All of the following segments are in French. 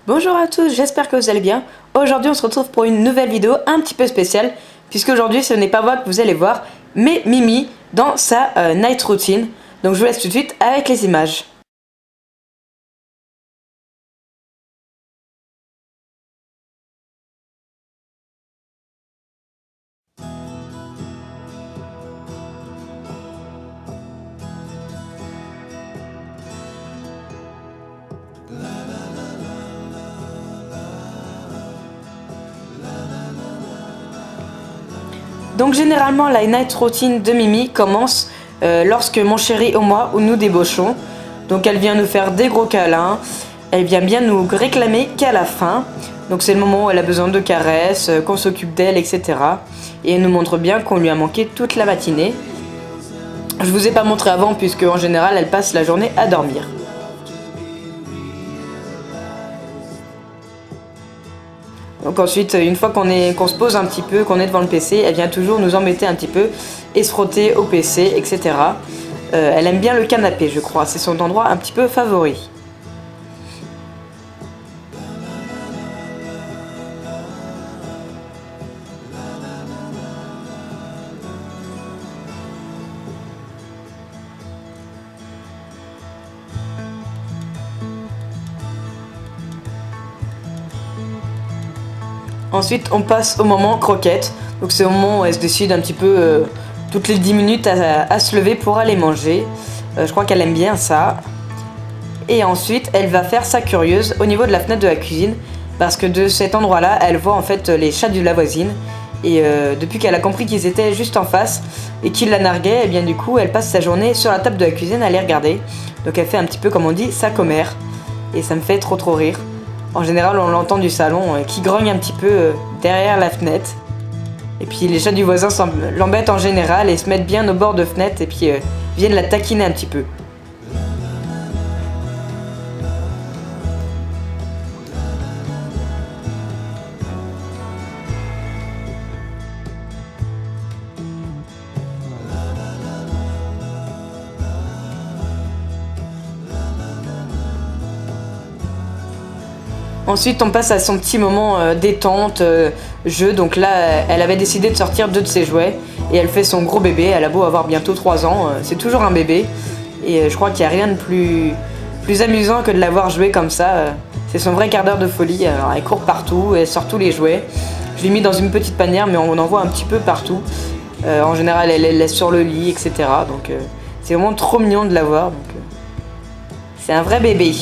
Bonjour à tous, j'espère que vous allez bien. Aujourd'hui on se retrouve pour une nouvelle vidéo un petit peu spéciale, puisque aujourd'hui ce n'est pas moi que vous allez voir, mais Mimi dans sa night routine. Donc je vous laisse tout de suite avec les images. Donc généralement la night routine de Mimi commence lorsque mon chéri et moi nous débauchons. Donc elle vient nous faire des gros câlins, elle vient bien nous réclamer qu'à la fin. Donc c'est le moment où elle a besoin de caresses, qu'on s'occupe d'elle, etc. Et elle nous montre bien qu'on lui a manqué toute la matinée. Je vous ai pas montré avant puisque en général elle passe la journée à dormir. Donc ensuite, une fois qu'on se pose un petit peu, qu'on est devant le PC, elle vient toujours nous embêter un petit peu et se frotter au PC, etc. Elle aime bien le canapé, je crois. C'est son endroit un petit peu favori. Ensuite, on passe au moment croquette. Donc c'est au moment où elle se décide un petit peu toutes les 10 minutes à se lever pour aller manger. Je crois qu'elle aime bien ça. Et ensuite, elle va faire sa curieuse au niveau de la fenêtre de la cuisine. Parce que de cet endroit-là, elle voit en fait les chats de la voisine. Et depuis qu'elle a compris qu'ils étaient juste en face et qu'ils la narguaient, et bien du coup, elle passe sa journée sur la table de la cuisine à les regarder. Donc elle fait un petit peu, comme on dit, sa commère. Et ça me fait trop rire. En général, on l'entend du salon qui grogne un petit peu derrière la fenêtre. Et puis les chats du voisin l'embêtent en général et se mettent bien au bord de fenêtre et puis viennent la taquiner un petit peu. Ensuite, on passe à son petit moment détente, jeu. Donc là, elle avait décidé de sortir 2 de ses jouets et elle fait son gros bébé. Elle a beau avoir bientôt 3 ans, c'est toujours un bébé. Et je crois qu'il n'y a rien de plus amusant que de la voir jouer comme ça. C'est son vrai quart d'heure de folie. Alors, elle court partout, elle sort tous les jouets. Je l'ai mis dans une petite panière, mais on en voit un petit peu partout. En général, elle laisse sur le lit, etc. Donc c'est vraiment trop mignon de la voir. C'est un vrai bébé.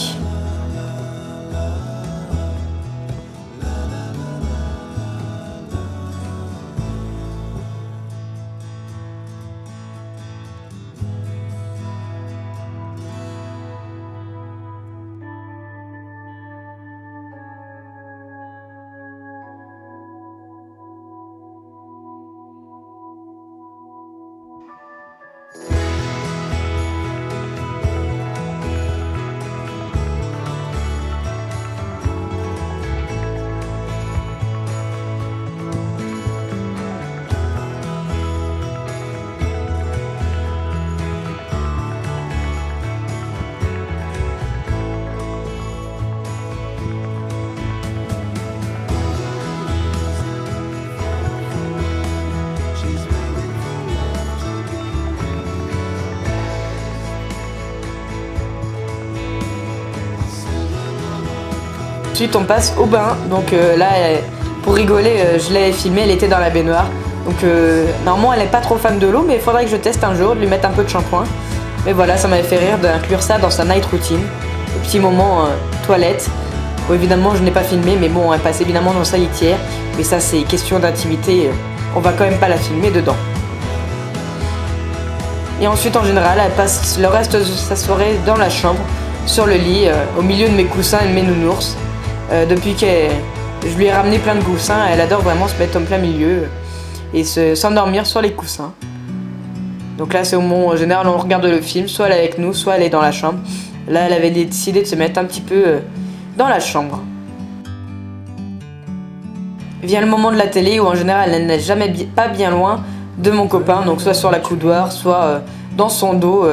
Ensuite on passe au bain, donc là pour rigoler je l'avais filmé, elle était dans la baignoire. Donc normalement elle n'est pas trop fan de l'eau mais il faudrait que je teste un jour, de lui mettre un peu de shampoing. Mais voilà, ça m'avait fait rire d'inclure ça dans sa night routine. Le petit moment toilette. Bon, évidemment je n'ai pas filmé mais bon elle passe évidemment dans sa litière. Mais ça c'est question d'intimité, on va quand même pas la filmer dedans. Et ensuite en général elle passe le reste de sa soirée dans la chambre, sur le lit, au milieu de mes coussins et de mes nounours. Depuis que je lui ai ramené plein de coussins, elle adore vraiment se mettre en plein milieu et s'endormir sur les coussins. Donc là c'est au moment où en général on regarde le film, soit elle est avec nous, soit elle est dans la chambre. Là elle avait décidé de se mettre un petit peu dans la chambre. Vient le moment de la télé où en général elle n'est jamais pas bien loin de mon copain, donc soit sur la coudoir, soit dans son dos.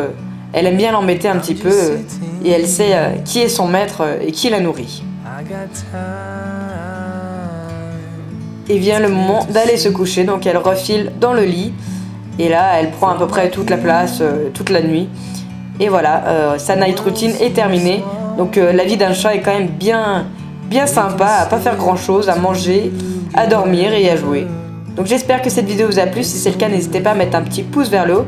Elle aime bien l'embêter un petit peu et elle sait qui est son maître et qui la nourrit. Et vient le moment d'aller se coucher, donc elle refile dans le lit. Et là, elle prend à peu près toute la place, toute la nuit. Et voilà, sa night routine est terminée. Donc la vie d'un chat est quand même bien sympa, à pas faire grand chose, à manger, à dormir et à jouer. Donc j'espère que cette vidéo vous a plu. Si c'est le cas, n'hésitez pas à mettre un petit pouce vers le haut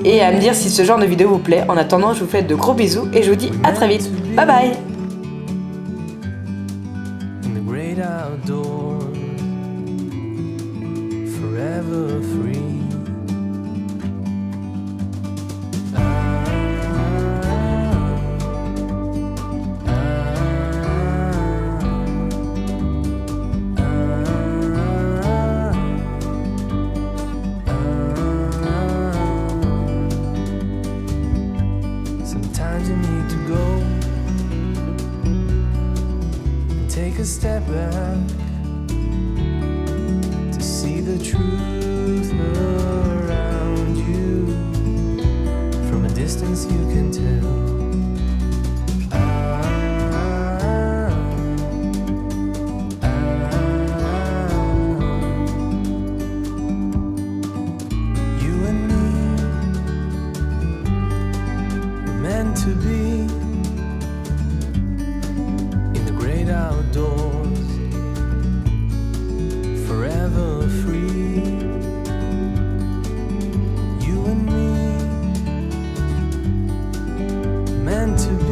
et à me dire si ce genre de vidéo vous plaît. En attendant, je vous fais de gros bisous et je vous dis à très vite. Bye bye. Sometimes you need to go and take a step back to see the truth around you. From a distance you can tell. You and me were meant to be in the great outdoors, forever free. You and me meant to be